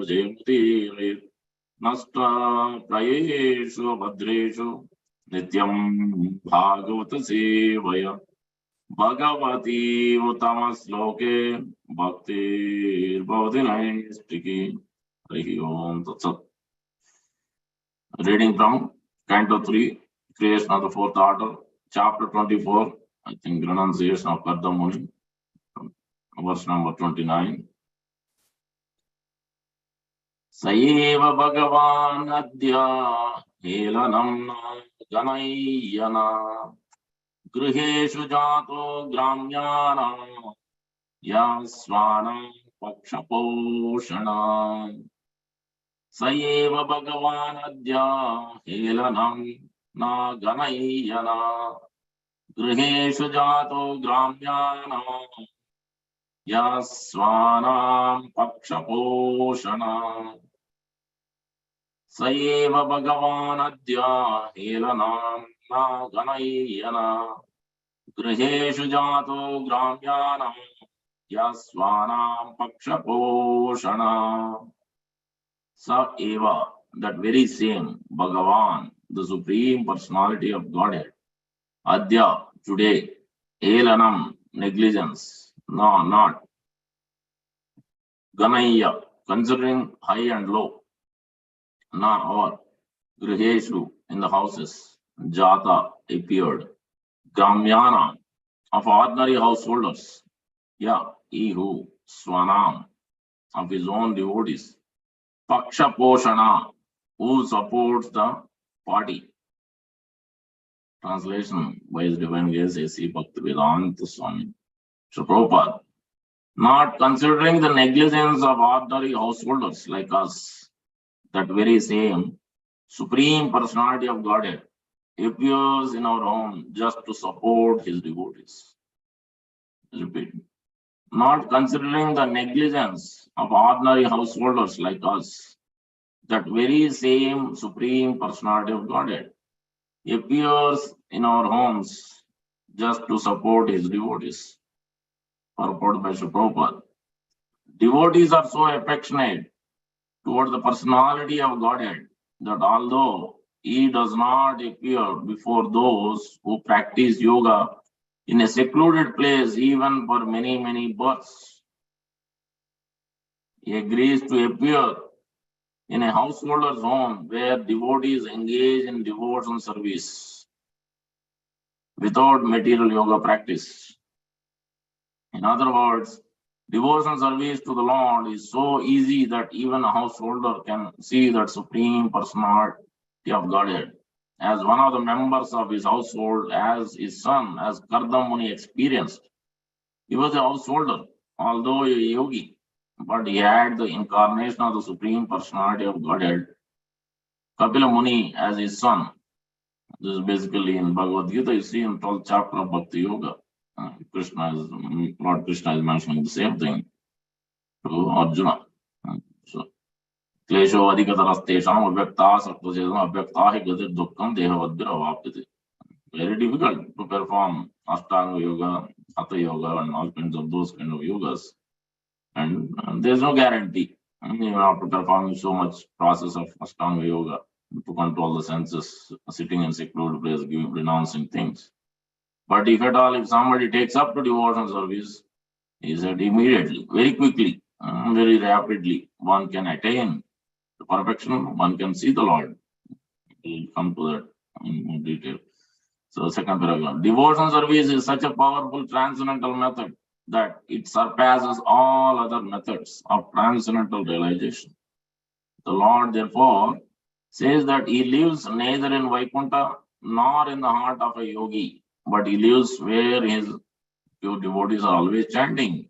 jayamati nasta prayeshu bhadreshu nityam bhagavata sevaya bhagavati uttama sloke bhaktir bhavati naistiki. Harihi Om Tat Sat. Reading from Canto 3, Creation of the Fourth Order, Chapter 24, I think renunciation of Kardamuni, verse number 29. Sayeva Bhagavan Adya Helanam Ganayana Griheshu Jato Gramyana Yasvanam Pakshaposhana Sayeva Bhagavan Adya Helanam Na Ganayana Griheshu Jato Gramyana Yasvanam Pakshaposhana Sayeva Bhagavan Adya Helanam Na Ganayana Griheshu Jato Gramyana Yasvanam Pakshaposhana. Sa eva, that very same Bhagavan, the Supreme Personality of Godhead, Adya, today, Elanam, negligence, no, not, Ganaya, considering high and low, na or, Griheshu, in the houses, Jata, appeared, Gramyana, of ordinary householders, Ya, he who, Swanam, of his own devotees, Paksha Poshana, who supports the party. Translation by His Divine Grace A.C. Bhaktivedanta Swami. Srila Prabhupada, not considering the negligence of ordinary householders like us, that very same Supreme Personality of Godhead appears in our home just to support his devotees. Repeat. Not considering the negligence of ordinary householders like us, that very same Supreme Personality of Godhead appears in our homes just to support his devotees. Purport by Srila Prabhupada. Devotees are so affectionate toward the personality of Godhead that although he does not appear before those who practice yoga in a secluded place even for many, many births, he agrees to appear in a householder's home where devotees engage in devotion service without material yoga practice. In other words, devotion service to the Lord is so easy that even a householder can see that Supreme Personality of Godhead as one of the members of his household, as his son, as Kardam Muni experienced. He was a householder, although a yogi, but he had the incarnation of the Supreme Personality of Godhead, Kapila Muni, as his son. This is basically in Bhagavad Gita, you see in 12th chapter of Bhakti Yoga. Lord Krishna is mentioning the same thing to Arjuna. So, Klesho adhikatarastesham abhyakta sattvasedam abhyakta hi gatir dukkam dehavadbir avapyate. Very difficult to perform Ashtanga Yoga, Hatha Yoga, and all kinds of those kind of yogas. And there's no guarantee. You have to perform so much process of Ashtanga Yoga to control the senses, sitting in secluded place, renouncing things. But if at all, if somebody takes up to devotion service, he said immediately, very quickly, very rapidly, one can attain the perfection, one can see the Lord. We'll come to that in more detail. So, second paragraph. Devotion service is such a powerful transcendental method that it surpasses all other methods of transcendental realization. The Lord, therefore, says that he lives neither in Vaikuntha nor in the heart of a yogi, but he lives where his pure devotees are always chanting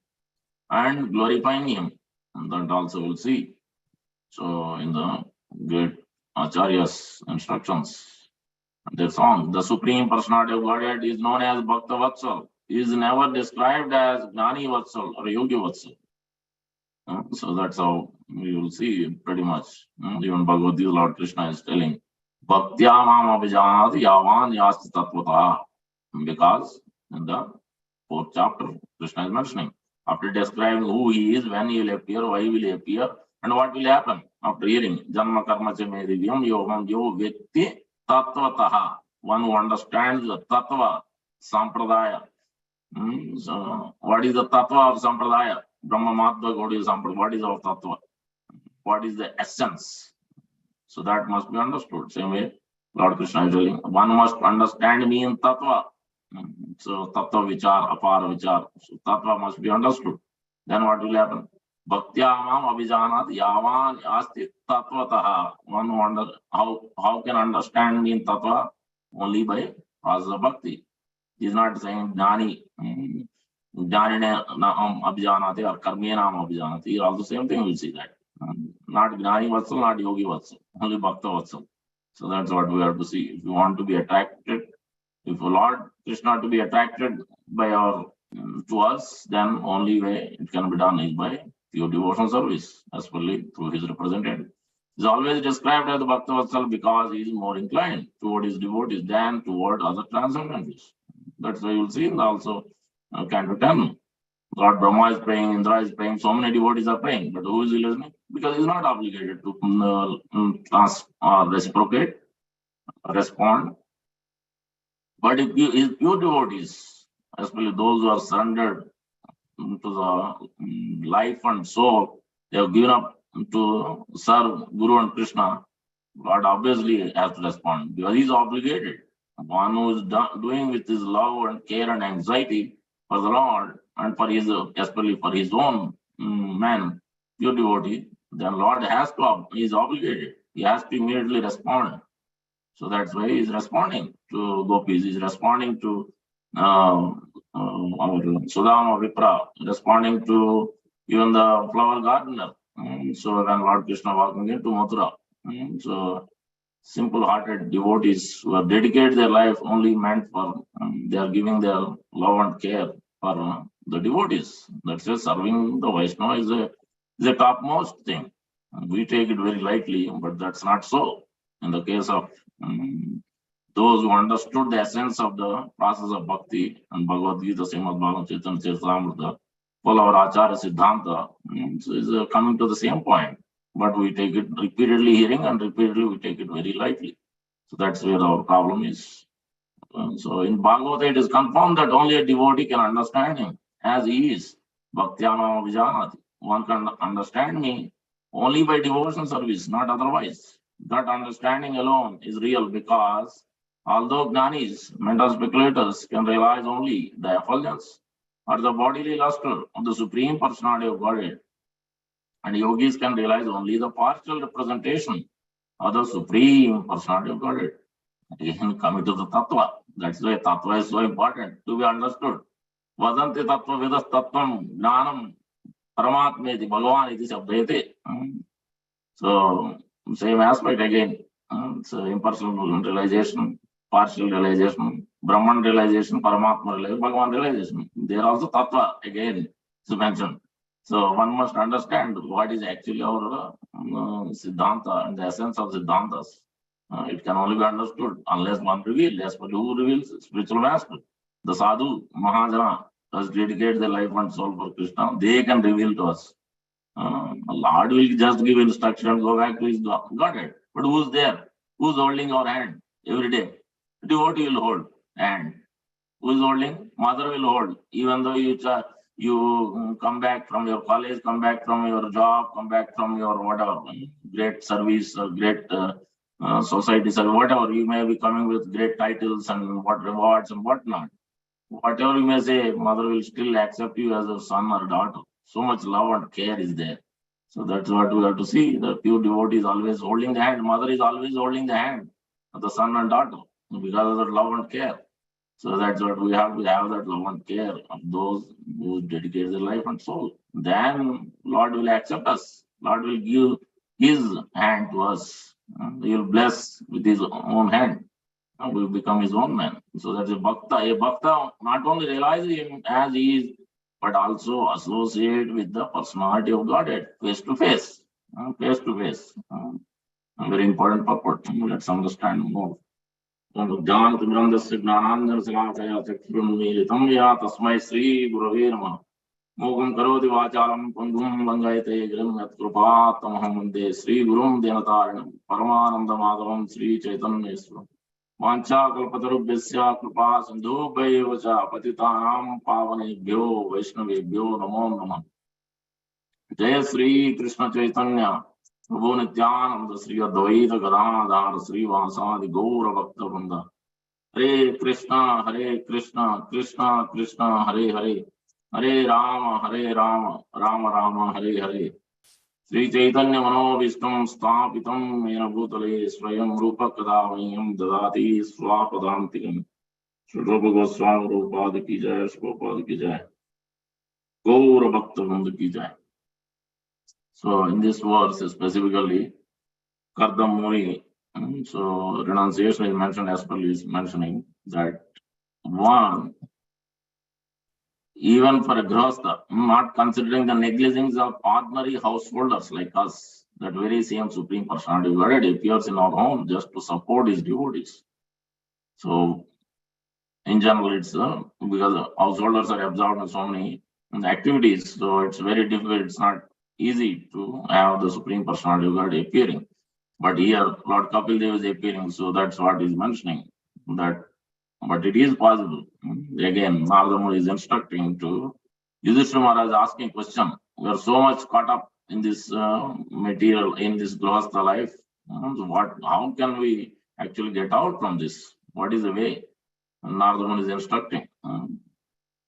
and glorifying him. And that also we'll see. So, in the great Acharya's instructions, their song, the Supreme Personality of Godhead is known as Bhakta Vatsal. He is never described as Gnani Vatsal or Yogi Vatsal. So that's how we will see pretty much. Even Bhagavad Gita, Lord Krishna is telling, Bhaktya mam abhijanati yavan yasti tattvataha. Because in the 4th chapter, Krishna is mentioning, after describing who he is, when he will appear, why he will appear, And what will happen after hearing? Janma karma cha me divyam yogam yo vyakti tattvataha. One who understands the tattva, sampradaya. So, what is the tattva of sampradaya? Brahma Mahatma Gaudiya Sampradaya. What is our tattva? What is the essence? So that must be understood. Same way, Lord Krishna is telling, one must understand me in tattva. So tattva vichar, apara vichar. So tattva must be understood. Then what will happen? Bhaktyamam abhijanat yavan asti tattvataha. One wonder how can understand me in tattva? Only by process of bhakti. He is not saying jnani, jnanine abhijanati or karmenam abhijanati. Here also same thing we see that. Not jnani vatsal, not yogi vatsal, only bhakta vatsal. So that's what we have to see. If you want to be attracted, if Lord Krishna to be attracted by our to us, then only way it can be done is by pure devotional service, as per through his representative. He is always described as the Bhakta Vatsal because he is more inclined toward his devotees than toward other transcendentals. That's why you'll see also Canto 10. Lord Brahma is praying, Indra is praying, so many devotees are praying, but who is he listening? Because he is not obligated to reciprocate, respond. But if you is pure devotees, especially those who are surrendered to the life and soul, they have given up to serve Guru and Krishna, Lord obviously has to respond because he is obligated. One who is doing with his love and care and anxiety for the Lord and for his, especially for his own man, pure devotee, then Lord has to, he is obligated. He has to immediately respond. So that's why he is responding to gopis, he is responding to our Sudama Vipra, responding to even the flower gardener. So when Lord Krishna walking into Mathura, so simple-hearted devotees who have dedicated their life only meant for, they are giving their love and care for the devotees. That's why serving the Vaishnava is a topmost thing. We take it very lightly, but that's not so. In the case of those who understood the essence of the process of bhakti and Bhagavad Gita, Srimad Bhagavatam, Chaitanya Charitamrita, all our Acharya Siddhanta, so is coming to the same point. But we take it repeatedly hearing and repeatedly we take it very lightly. So that's where our problem is. So in Bhagavata it is confirmed that only a devotee can understand him as he is. Bhaktyana vijanati. One can understand me only by devotional service, not otherwise. That understanding alone is real because although jnanis, mental speculators, can realize only the effulgence or the bodily luster of the Supreme Personality of Godhead, and yogis can realize only the partial representation of the Supreme Personality of Godhead. Again, coming to the tattva. That's why tattva is so important to be understood. Vadanti tattva vidas tattvam jnanam paramatmeti bhagavan iti sabdayate. So, same aspect again. So, impersonal realization, partial realization, Brahman realization, Paramatma realization, Bhagavan realization. They are also tattva again is mentioned. So one must understand what is actually our Siddhanta and the essence of Siddhantas. It can only be understood unless one reveals. As per who reveals? Spiritual master. The sadhu, Mahajana, has dedicated their life and soul for Krishna. They can reveal to us. Lord will just give instruction and go back to his Godhead. But who's there? Who's holding our hand every day? Devotee will hold hand. Who is holding? Mother will hold. Even though you come back from your college, come back from your job, come back from your whatever, great service, great society service, whatever, you may be coming with great titles and what rewards and whatnot. Whatever you may say, mother will still accept you as a son or daughter. So much love and care is there. So that's what we have to see. The pure devotee is always holding the hand. Mother is always holding the hand of the son and daughter because of that love and care. So that's what we have to have, that love and care of those who dedicate their life and soul. Then Lord will accept us. Lord will give his hand to us. He will bless with his own hand. And we will become his own man. So that's a bhakta. A bhakta not only realizes him as he is, but also associate with the personality of Godhead, face to face. Face to face. A very important purport. Let's understand more. Janat Brandasya Gnananjan Salakaya Chakshurunmilitam Ya Tasmai Sri Gurave Namaha. मोघं करोति वाचालं पंगुं लंघयते गिरिं यत्कृपातमहं वन्दे श्रीगुरुं दीनतारिणं परमानन्दमाधवं श्रीचैतन्येश्वरम् वाञ्छाकल्पतरुभ्यश्च कृपा सिन्धुभ्यैव च पतितानां पावनेभ्यो वैष्णवेभ्यो नमो नमः। जय श्री कृष्ण चैतन्य प्रभु नित्यानंद श्री अद्वैत गदाधर श्रीवासादि गौर भक्तवृंद। हरे कृष्णा कृष्णा कृष्णा हरे हरे, हरे राम राम राम हरे हरे। श्री चैतन्य मनोभीष्टं स्थापितं येन भूतले स्वयं रूप कदा मह्यं ददाति स्वापदान्तिकम्। श्री रूप गोस्वामी रूपादि की जय, श्री की जय, गौर भक्तवृंद की जय। So in this verse specifically, Kardam Muni, so renunciation is mentioned as per is mentioning that one, even for a grahastha, not considering the negligence of ordinary householders like us, that very same Supreme Personality of Godhead appears in our home just to support his devotees. So in general, it's because householders are absorbed in so many activities, so it's very difficult, it's not easy to have the Supreme Personality of Godhead appearing. But here, Lord Kapil Dev is appearing, so that's what he's mentioning. That, but it is possible. Again, Narada Muni is instructing to Yudhishthira Maharaj asking question. We are so much caught up in this material, in this grahastha life. So how can we actually get out from this? What is the way? Narada Muni is instructing.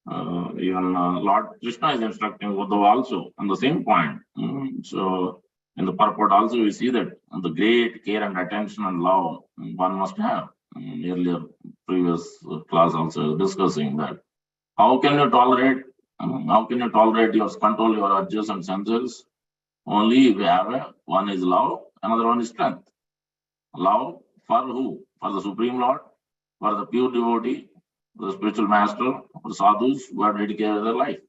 Even Lord Krishna is instructing Uddhava also on the same point. So in the purport also we see that the great care and attention and love one must have. Earlier previous class also discussing that. How can you tolerate your control your urges and senses? Only if you have one is love, another one is strength. Love for who? For the Supreme Lord, for the pure devotee, the spiritual master, for sadhus who have dedicated their life.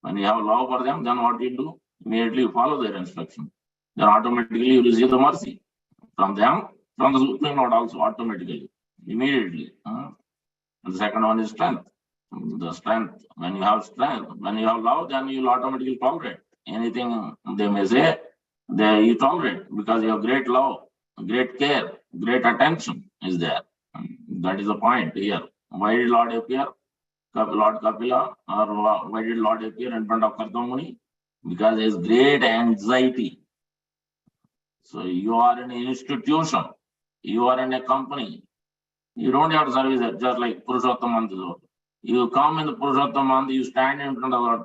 When you have love for them, then what you do? Immediately you follow their instruction. Then automatically you receive the mercy from them, from the Supreme Lord also, automatically, immediately. And the second one is strength. The strength, when you have love, then you will automatically tolerate. Anything they may say, you tolerate because you have great love, great care, great attention is there. That is the point here. Why did Lord appear? Lord Kapila, or why did Lord appear in front of Kardam Muni? Because there is great anxiety. So you are in an institution, you are in a company, you don't have service just like Purushottam Mantra. You come in the Purushottam Mantra, you stand in front of Lord.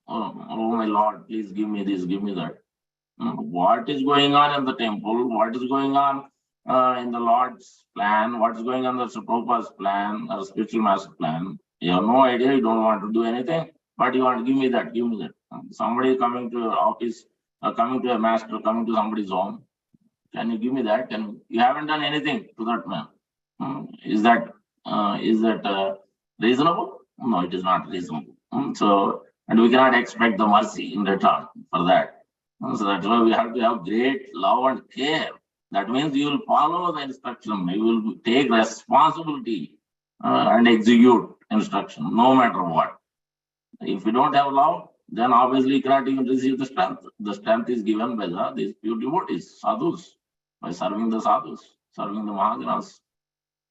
Oh my Lord, please give me this, give me that. What is going on in the temple? What is going on in the Lord's plan? What is going on in the Prabhupada's plan, or spiritual master plan? You have no idea, you don't want to do anything, but you want to give me that, give me that. Somebody is coming to your office, coming to a master, coming to somebody's home. Can you give me that? You haven't done anything to that man. Is that reasonable? No, it is not reasonable. And we cannot expect the mercy in return for that. So that's why we have to have great love and care. That means you will follow the instruction, you will take responsibility and execute instruction, no matter what. If you don't have love, then obviously you cannot even receive the strength. The strength is given by these pure devotees, sadhus, by serving the sadhus, serving the Mahajanas,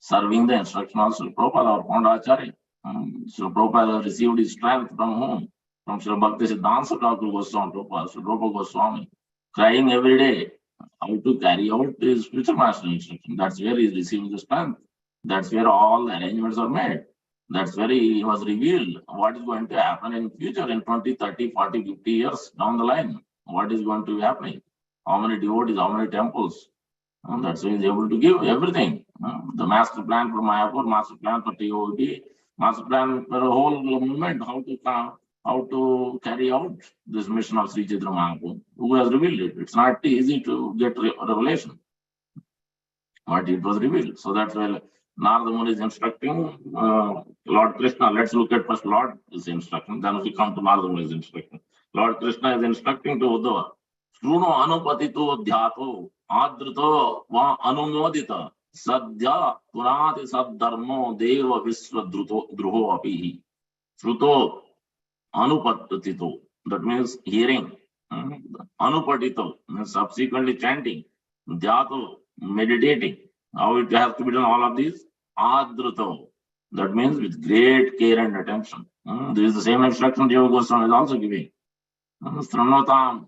serving the instruction of Srila Prabhupada or Pondacharya. Srila Prabhupada received his strength from whom? From Srila Bhakti Siddhanta Thakur Goswami Prabhupada, Srila Prabhupada Goswami, crying every day how to carry out his spiritual master instruction. That's where he is receiving the strength. That's where all the arrangements are made. That's where he was revealed what is going to happen in future in 20, 30, 40, 50 years down the line. What is going to be happening? How many devotees, how many temples? That's why he is able to give everything. The master plan for Mayapur, master plan for TOD, master plan for a whole movement, how to carry out this mission of Sri Chaitanya Mahaprabhu, who has revealed it. It's not easy to get revelation, but it was revealed. So that's why Narada Muni is instructing Lord Krishna. Let's look at first Lord's instruction, then we come to Narada Muni's instruction. Lord Krishna is instructing to Uddhava, Shruno anupatito dhyato adrito va anumodita sadhya punati saddharmo deva visva druho apihi. Shruto Anupatito, that means hearing. Anupatito means subsequently chanting. Dhyato, meditating. How it has to be done, all of these? Adruto, that means with great care and attention. This is the same instruction Jiva Goswami is also giving. Sranotam,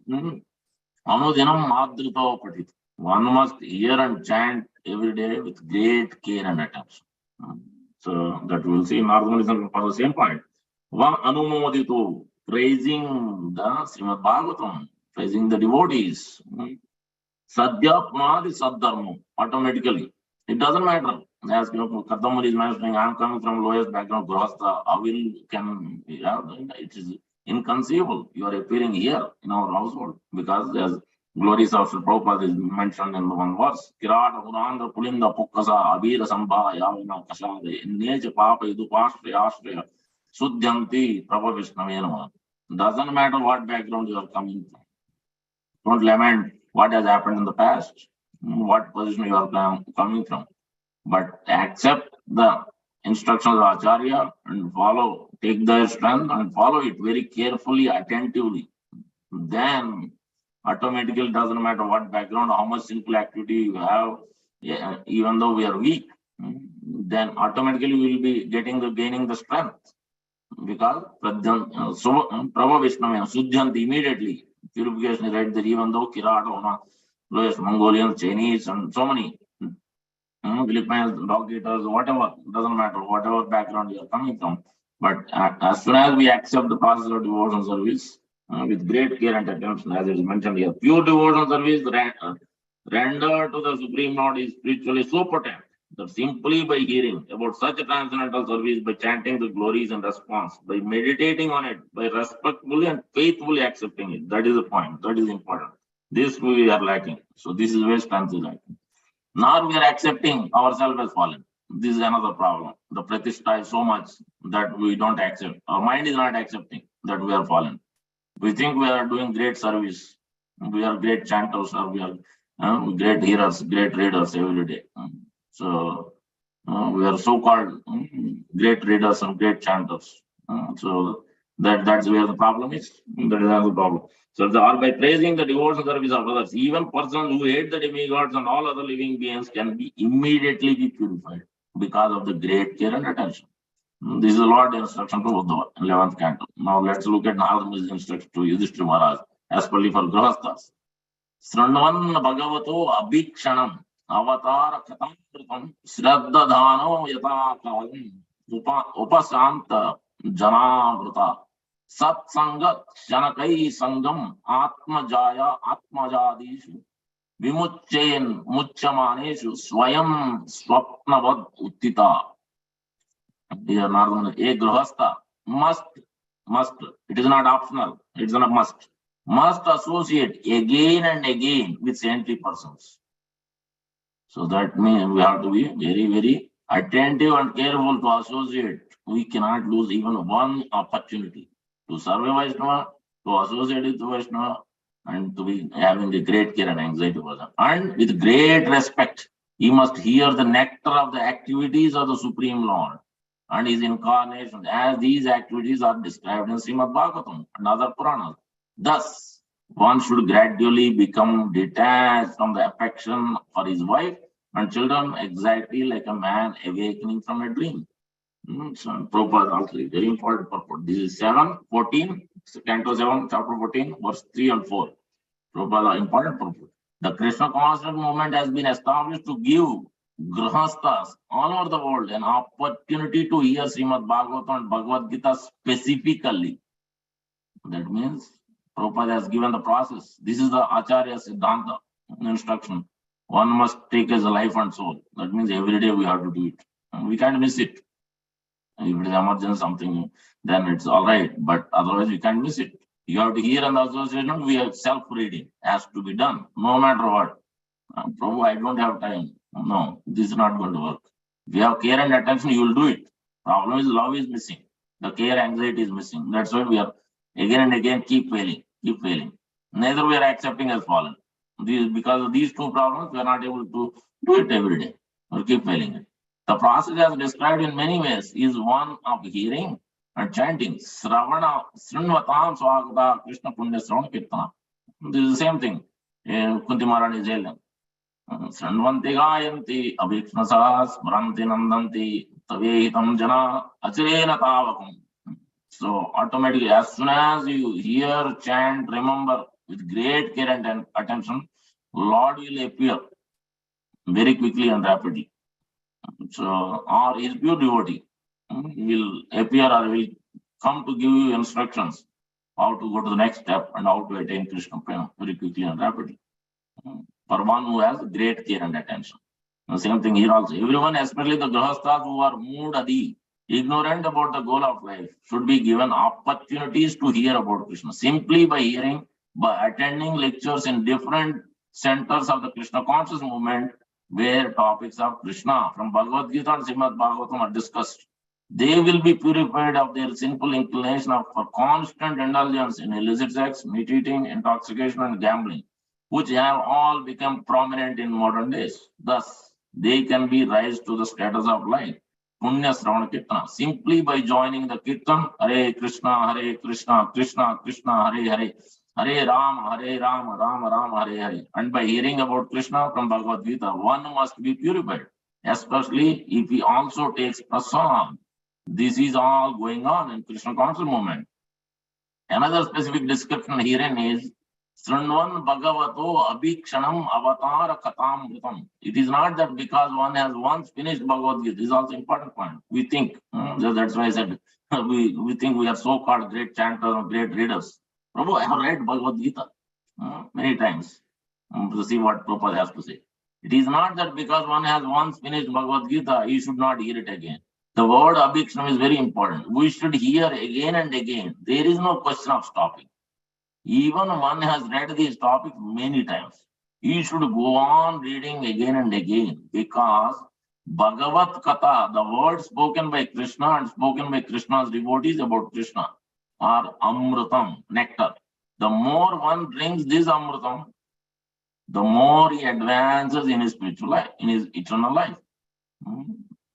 Anudinam Adruto Patito. One must hear and chant every day with great care and attention. So that we will see in Nardanism for the same point. One Anumodito, praising the Srimad Bhagavatam, praising the devotees. Sadhya Pranadi Sadharma, automatically. It doesn't matter. As Kadamur is mentioning, I am coming from lowest background, Grahastha, how will can, it is inconceivable. You are appearing here in our household because as glories of Sri Prabhupada is mentioned in the one verse. Kirata Purandra Pulinda Pukkasa Abhira Sambha Yavina Kashade Neja Papa Idupashri Ashriya Sudhyanti Prabha Vishnavena. Doesn't matter what background you are coming from. Don't lament what has happened in the past, what position you are coming from. But accept the instructions of Acharya and follow, take their strength and follow it very carefully, attentively. Then automatically doesn't matter what background, how much simple activity you have, even though we are weak, then automatically we will be gaining the strength. Because Prabha Vishnavena, Sudhyanti, immediately purification is right there, even though Kirata, lowest Mongolian, Chinese, and so many Philippines, dog eaters, whatever, doesn't matter, whatever background you are coming from. But as soon as we accept the process of devotion service with great care and attention, as it is mentioned here, pure devotion service rendered to the Supreme Lord is spiritually so potent that simply by hearing about such a transcendental service, by chanting the glories and response, by meditating on it, by respectfully and faithfully accepting it, that is the point, that is important. This we are lacking. So this is where strength is lacking. Now we are accepting ourselves as fallen. This is another problem. The pratishtha is so much that we don't accept. Our mind is not accepting that we are fallen. We think we are doing great service. We are great chanters, or we are great hearers, great readers every day. So we are so-called great readers and great chanters. So that's where the problem is. That is another problem. So by praising the devotional service of others, even persons who hate the demigods and all other living beings can be immediately be purified because of the great care and attention. This is the Lord's instruction to Uddhava, 11th canto. Now let's look at Narada's instruction to Yudhishthira Maharaj, as per for Grahasthas. Sranvan Bhagavato Abhikshanam Avatar Katamritam Shraddhadhano Yatakalam Upasanta Janavruta Satsangat Shanakai Sangam Atmajaya Atmajadishu Vimuchain Muchamaneshu Swayam Swapnavad Uttita. Dear Narada, a Grahastha must, it is not optional, it is not must associate again and again with saintly persons. So that means we have to be very, very attentive and careful to associate. We cannot lose even one opportunity to serve a Vaishnava, to associate with Vaishnava, and to be having the great care and anxiety for them. And with great respect, he must hear the nectar of the activities of the Supreme Lord and his incarnation, as these activities are described in Srimad Bhagavatam and other Puranas. Thus, one should gradually become detached from the affection for his wife and children, exactly like a man awakening from a dream. So, Prabhupada also very important purport. This is 7:14, Canto 7, Chapter 14, verse 3 and 4. Prabhupada, important purport. The Krishna conscious movement has been established to give Grahasthas all over the world an opportunity to hear Srimad Bhagavatam and Bhagavad Gita specifically. That means Prabhupada has given the process. This is the Acharya Siddhanta instruction. One must take as a life and soul. That means every day we have to do it. And we can't miss it. If it is emergency something, then it's all right. But otherwise we can't miss it. You have to hear and association. We have self-reading. Has to be done, no matter what. Prabhu, I don't have time. No, this is not going to work. If you have care and attention, you will do it. Problem is love is missing. The care, anxiety is missing. That's why we are again and again keep failing. Neither we are accepting as fallen. Because of these two problems, we are not able to do it every day. We keep failing it. The process as described in many ways is one of hearing and chanting Sravana Srinvatam Swagata Krishna Punya Sravana Kirtana. This is the same thing. Kunti Maharani is telling. Sranvanti Gayanti Abhikshnasaha Smaranti Nandanti Tavehitam Jana Achirena Tavakam. So automatically, as soon as you hear, chant, remember with great care and attention, Lord will appear very quickly and rapidly. So, or his pure devotee will appear or will come to give you instructions how to go to the next step and how to attain Krishna Prema very quickly and rapidly. For one who has great care and attention. The same thing here also. Everyone, especially the grahasthas who are mood adi, ignorant about the goal of life, should be given opportunities to hear about Krishna. Simply by hearing, by attending lectures in different centers of the Krishna conscious movement, where topics of Krishna from Bhagavad Gita and Srimad Bhagavatam are discussed, they will be purified of their sinful inclination for constant indulgence in illicit sex, meat eating, intoxication, and gambling, which have all become prominent in modern days. Thus, they can be raised to the status of light. Punya Sravana Kirtana. Simply by joining the Kirtan, Hare Krishna, Krishna Krishna, Hare Hare, Hare Rama, Rama Rama, Hare Hare. And by hearing about Krishna from Bhagavad Gita, one must be purified, especially if he also takes prasad. This is all going on in Krishna conscious movement. Another specific description herein is Srinvan Bhagavato Abhikshanam Avatar Katam Mritam. It is not that because one has once finished Bhagavad Gita. This is also important point. We think, that's why I said, we think we are so-called great chanters and great readers. Prabhu, I have read Bhagavad Gita many times to see what Prabhupada has to say. It is not that because one has once finished Bhagavad Gita, he should not hear it again. The word Abhikshanam is very important. We should hear again and again. There is no question of stopping. Even one has read these topics many times. He should go on reading again and again because Bhagavat Katha, the words spoken by Krishna and spoken by Krishna's devotees about Krishna, are Amrutam, nectar. The more one drinks this Amrutam, the more he advances in his spiritual life, in his eternal life.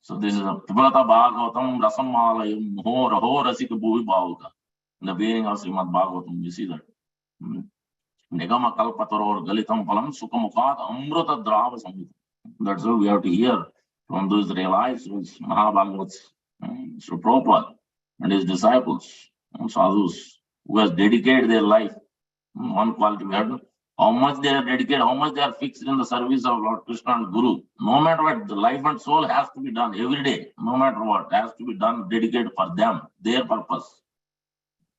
So this is a Pibata Bhagavatam Rasamalayam Ho Rasika Bhuvi Bhavuka. In the beginning of Srimad Bhagavatam, we see that. Nigama Kalpataror Galitam Palam Sukamukat Amruta Drava Samhita. That's why we have to hear from those realized Mahabhagavats, Sri Prabhupada and his disciples, sadhus, who has dedicated their life. One quality we have to, how much they are dedicated, how much they are fixed in the service of Lord Krishna and Guru. No matter what, the life and soul has to be done every day, no matter what, has to be done, dedicated for them, their purpose.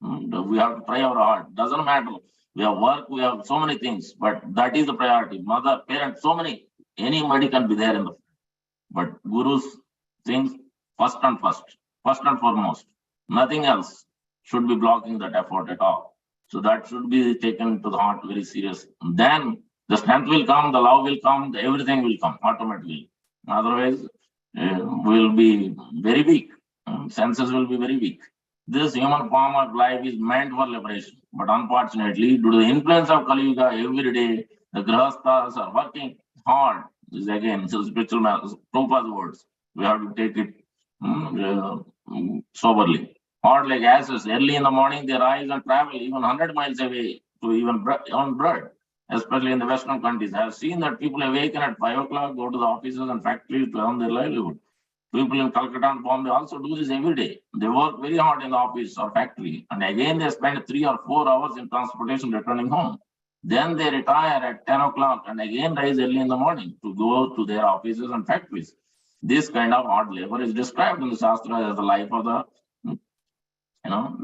We have to try our heart. Doesn't matter. We have work, we have so many things, but that is the priority. Mother, parents, so many. Anybody can be there in the. But Guru's things first and foremost. Nothing else should be blocking that effort at all. So that should be taken to the heart very serious. Then the strength will come, the love will come, everything will come automatically. Otherwise, we'll be very weak. Senses will be very weak. This human form of life is meant for liberation. But unfortunately, due to the influence of Kali Yuga, every day the grahasthas are working hard. This is again spiritual Prabhupada's words. We have to take it soberly. Hard like asses. Early in the morning, they rise and travel even 100 miles away to even earn bread, especially in the Western countries. I have seen that people awaken at 5 o'clock, go to the offices and factories to earn their livelihood. People in Calcutta and Bombay also do this every day. They work very hard in the office or factory, and again they spend 3 or 4 hours in transportation returning home. Then they retire at 10 o'clock and again rise early in the morning to go to their offices and factories. This kind of hard labor is described in the Shastra as the life of the,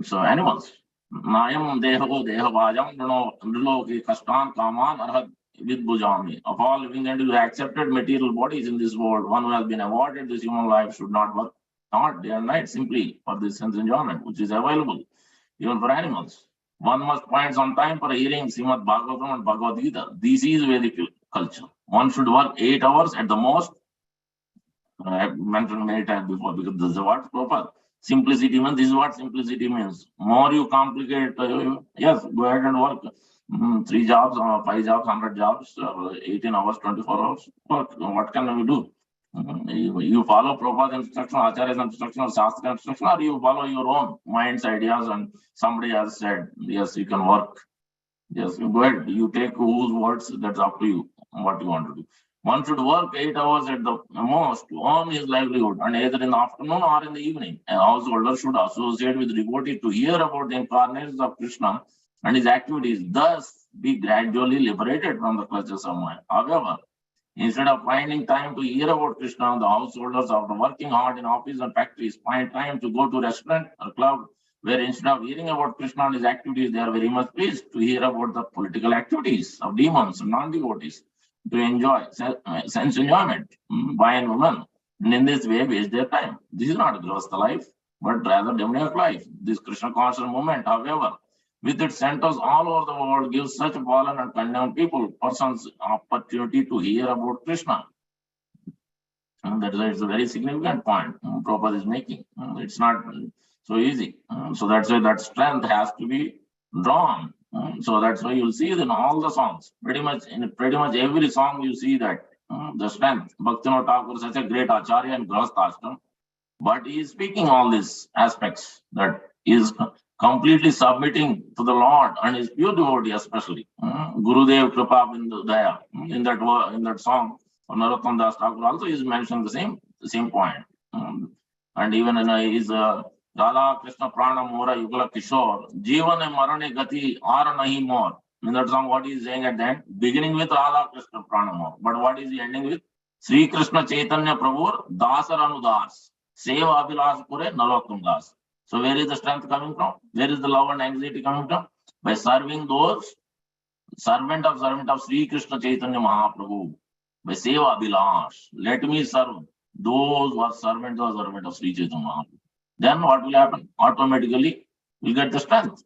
so animals. Nayam deho dehavajam nriloki kastan kaman arhat vidbhujami. Of all living entities who accepted material bodies in this world, one who has been awarded this human life should not work hard day and night simply for this sense enjoyment, which is available even for animals. One must find some time for hearing Srimad Bhagavatam and Bhagavad Gita. This is Vedic culture. One should work 8 hours at the most. I have mentioned many times before because this is what Prabhupada. Simplicity means, this is what simplicity means. More you complicate, yes, go ahead and work 3 jobs, 5 jobs, 100 jobs, 18 hours, 24 hours. What can we do? You follow Prabhupada's instruction, Acharya's instruction, or Shastra instruction, or you follow your own mind's ideas and somebody has said, yes, you can work. Yes, go ahead. You take whose words, that's up to you, what you want to do. One should work 8 hours at the most to earn his livelihood, and either in the afternoon or in the evening. A householder should associate with devotees to hear about the incarnations of Krishna and his activities, thus be gradually liberated from the clutches of Maya. However, instead of finding time to hear about Krishna, the householders, after working hard in office and factories, find time to go to restaurant or club, where instead of hearing about Krishna and his activities, they are very much pleased to hear about the political activities of demons and non-devotees, to enjoy sense enjoyment by and women. And in this way, waste their time. This is not Grihastha life, but rather demoniac life. This Krishna conscious movement, however, with its centers all over the world, gives such fallen and condemned persons opportunity to hear about Krishna. And that is a very significant point Prabhupada is making. It's not so easy. So that's why that strength has to be drawn. So that's why you'll see it in all the songs. Pretty much every song you see that the strength. Bhaktivinoda Thakur is such a great acharya in Grihastha Ashram, but he is speaking all these aspects that is completely submitting to the Lord and his pure devotee, especially Gurudev Kripa Bindu Daya. In that song, Narottam Das Thakur also is mentioned the same point. And even in his Radha Krishna Prana Mora Yugala Kishore, Jivan and Marane Gati Ara Nahi More. In that song, what he is saying at the end, beginning with Radha Krishna Prana Mora, but what is he ending with? Sri Krishna Chaitanya Prabhu Dasar Anudas, Seva Abhilash Pure Nalottam Das. So where is the strength coming from? Where is the love and anxiety coming from? By serving those servant of Sri Krishna Chaitanya Mahaprabhu. By Seva Abhilash. Let me serve those who are servant of Sri Chaitanya Mahaprabhu. Then what will happen? Automatically, we'll get the strength.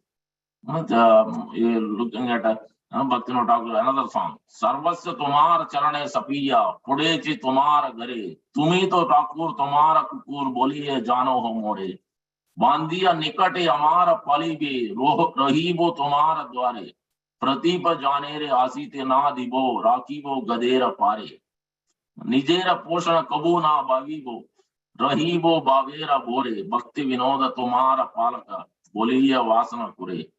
You're looking at Bhaktivinoda Thakur, another song. Sarvasya Tumar Charane Sapiya, Pudechi Tumar Gare, Tumi to Thakur Tumara Kukur Boliye Jano Ho More. बांधिया निकटे अमार पली बे रहीबो तुम्हार द्वारे प्रतीप जाने रे आसीते ना दिबो राखीबो गदेर पारे निजेर पोषण कबू ना बावीबो रहीबो बावेरा बोरे भक्ति विनोद तुम्हार पालक बोलिया वासना कुरे.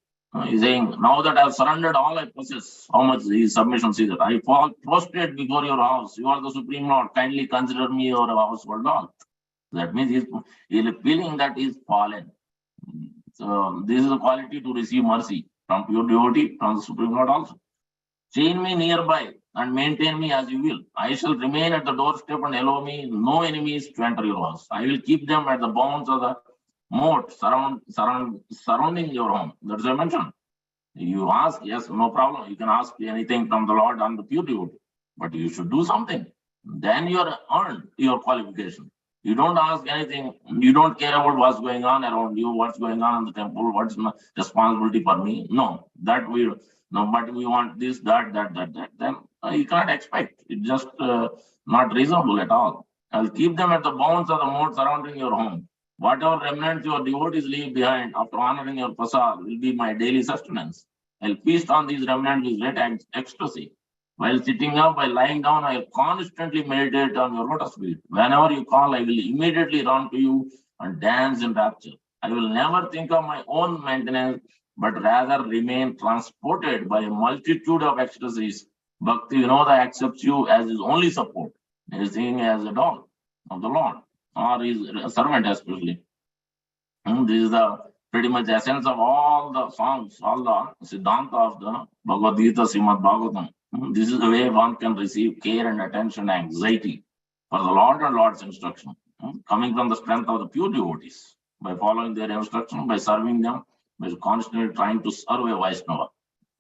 He's saying, now that I have surrendered all I possess, how much his submission is that I fall prostrate before your house. You are the Supreme Lord. Kindly consider me your household Lord. That means he's feeling that he's fallen. So this is the quality to receive mercy from pure devotee, from the Supreme Lord also. Chain me nearby and maintain me as you will. I shall remain at the doorstep and allow me no enemies to enter your house. I will keep them at the bounds of the moat surrounding your home. That's what I mentioned. You ask, yes, no problem. You can ask anything from the Lord and the pure devotee, but you should do something. Then you are earned your qualification. You don't ask anything. You don't care about what's going on around you, what's going on in the temple, what's my responsibility for me. No, but we want this, that. Then you cannot expect. It's just not reasonable at all. I'll keep them at the bounds of the moat surrounding your home. Whatever remnants your devotees leave behind after honoring your prasad will be my daily sustenance. I'll feast on these remnants with great ecstasy. While sitting up, while lying down, I'll constantly meditate on your lotus feet. Whenever you call, I will immediately run to you and dance in rapture. I will never think of my own maintenance, but rather remain transported by a multitude of ecstasies. Bhakti Vinoda accepts you as his only support. He is seen as a dog of the Lord, or his servant especially. This is the pretty much essence of all the songs, all the Siddhanta of the Bhagavad Gita, Srimad Bhagavatam. This is the way one can receive care and attention and anxiety for the Lord and Lord's instruction, coming from the strength of the pure devotees, by following their instruction, by serving them, by constantly trying to serve a Vaishnava.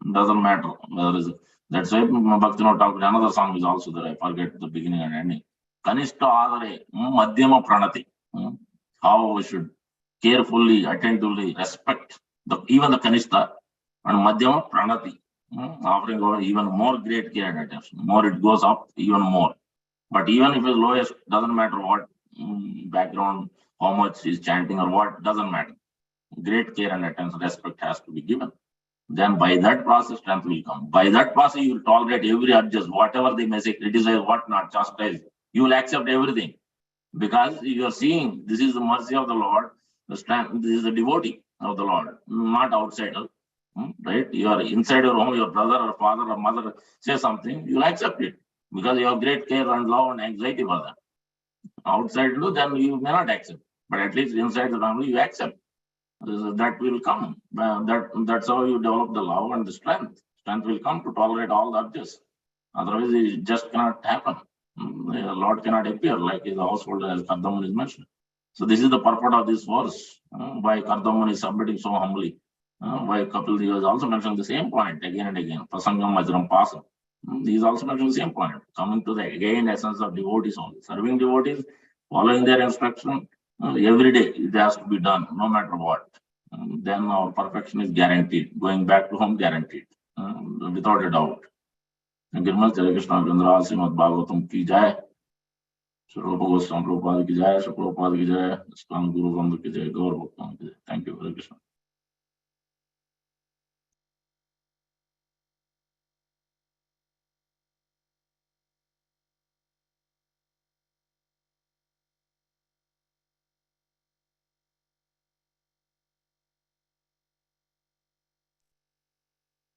It doesn't matter whether it's. That's why Bhaktivinoda Thakur, another song is also there. I forget the beginning and ending. Kanishta Adare, Madhyama Pranati. How we should carefully, attentively respect even the Kanishta and Madhyama Pranati. Offering even more great care and attention. More it goes up, even more. But even if it's lowest, doesn't matter what background, how much is chanting or what, doesn't matter. Great care and attention, respect has to be given. Then by that process, strength will come. By that process, you will tolerate every adjust, whatever they may say, criticize, what not, chastise. You will accept everything because you are seeing this is the mercy of the Lord. This is the devotee of the Lord, not outsider. Right? You are inside your home, your brother or father or mother say something, you will accept it because you have great care and love and anxiety for them. Outside, then you may not accept, but at least inside the family, you accept. That will come. That's how you develop the love and the strength. Strength will come to tolerate all the objects. Otherwise, it just cannot happen. The Lord cannot appear like in the household as Kardaman is mentioned. So this is the purport of this verse. Why Kardaman is submitting so humbly. Why Kapil Dev is also mentioning the same point again and again. Prasangam Majram Pasam. He is also mentioning the same point. Coming to the again essence of devotees only. Serving devotees, following their instruction, every day it has to be done, no matter what. Then our perfection is guaranteed. Going back to home guaranteed, without a doubt. Thank you very much. Hare Krishna, Vindra, Srimad Bhagavatam ki jai. Shri Goswami Prabhupada ki jai. Shri Prabhupada ki jai. Islam Guru Bandhu ki jai. Gaur Bhaktan ki jai. Thank you, Hare Krishna.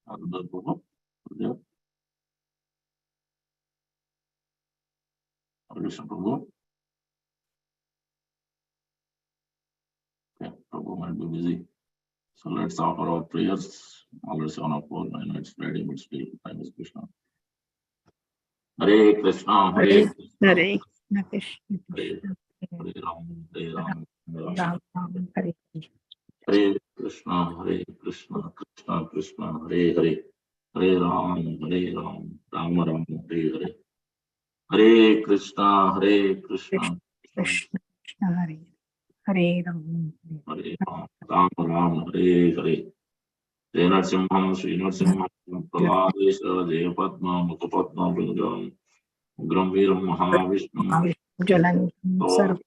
Prabhu. Krishna Prabhu. Okay, Prabhu might be busy. So let's offer our prayers. Already 7:04, 9 minutes ready, but still time is Krishna. Hare Krishna, Hare Krishna, Hare Krishna, Krishna Hare Ram, Hare Ram, Ram, Ram, Hare Hare Krishna, Hare Krishna, Krishna Krishna, Hare Hare, Hare Ram, Ram Ram, Hare Hare. Hare Krishna, Hare Krishna, Krishna, Krishna, Hare Hare Ram, Hare Ram, Ram Hare Hare. Jai Narasimha, Sri Narasimha, Praladesha, Jai Padma, Mukhapadma, Vrinjam, Ugram Veeram Mahavishnu, Jalan Sarvam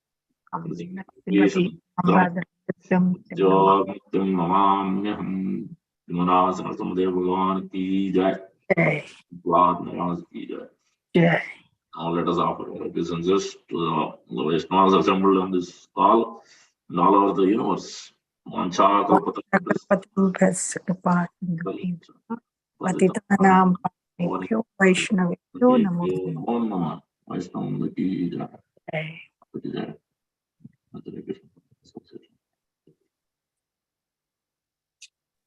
Nati Amradram Jagam Namamyaham, Vimanasanatam Dev Bhagavan ki jai. Vlad Maharaj ki jai. Jai. Now let us offer our obeisances to the Vaishnavas assembled on this call and all over the universe. Vancha Kalpatarubhyasya Patitanam Pavanebhyo Vaishnavebhyo Namo Namo Vaishnava ki jai. Jai.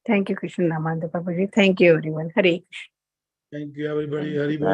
Thank you, Krishna Namanda Babaji. Thank you, everyone. Hare Krishna. Thank you, everybody. Hari Bol.